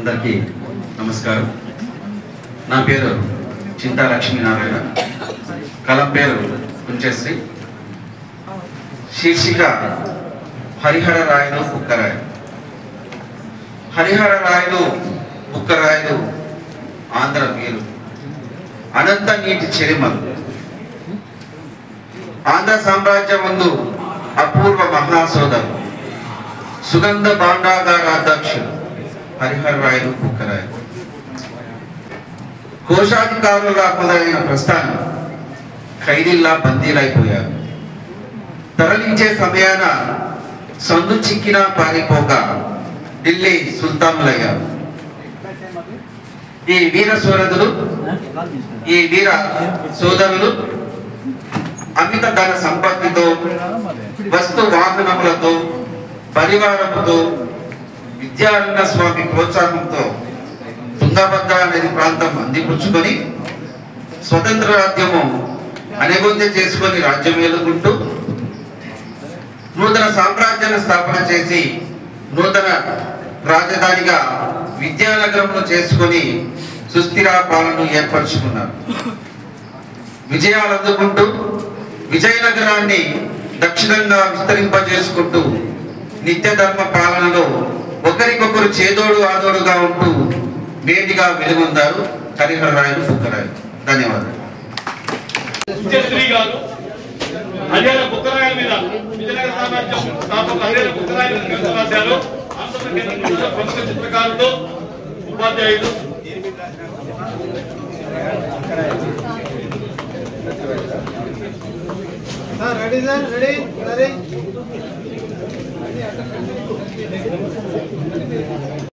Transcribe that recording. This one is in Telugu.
అందరికీ నమస్కారం. నా పేరు చింతా లక్ష్మీనారాయణ, కలం పేరు కుంచశ్రీ. శీర్షిక హరిహర రాయలు బుక్కరాయలు. హరిహర రాయలు బుక్కరాయలు ఆంధ్ర వీరు, అనంత నీటి చెరిమలు. ఆంధ్ర సామ్రాజ్యం ముందు అపూర్వ మహాసోదరు, సుగంధ భాండాగార అధ్యక్షుడు హరిహర రాయలు బుక్కరాయలు. కోశాధికారులుగా మొదలైన ప్రస్థానం ఖైదీల్లా బందీలైపోయారు. తరలించే సమయాన సందు చిక్కినా పారిపోక ఢిల్లీ సుల్తానులయ్యారు. ఈ వీర సోదరులు, ఈ వీర సోదరులు అమిత ధన సంపత్తితో, వస్తు వాహనములతో, పరివారముతో, విద్యారణ్య స్వామి ప్రోత్సాహంతో తుంగభద్ర నది ప్రాంతం అందిపుచ్చుకొని స్వతంత్ర రాజ్యము అనుబంధం చేసుకొని రాజ్యం ఏలుకుంటూ నూతన సామ్రాజ్యాన్ని స్థాపన చేసి నూతన రాజధానిగా విద్యానగరంలో చేసుకొని సుస్థిర పాలనను ఏర్పరచుకున్నారు. విజయాలు అందుకుంటూ విజయనగరాన్ని దక్షిణంగా విస్తరింపజేసుకుంటూ నిత్య ధర్మ పాలనలో ఒకరికొకరు చేదోడు ఆదోడుగా ఉంటూ మేటిగా వెలుగొందారు హరిహర రాయలు బుక్కరాయలు. ధన్యవాదాలు. హరిహర బుక్కరాయల మీద విజయనగర సామ్రాజ్యం స్థాపక హరిహర బుక్కరాయల మీద రాశారు. ప్రముఖ చిత్రకారులు, ఉపాధ్యాయులు. Ready sir, ready ready.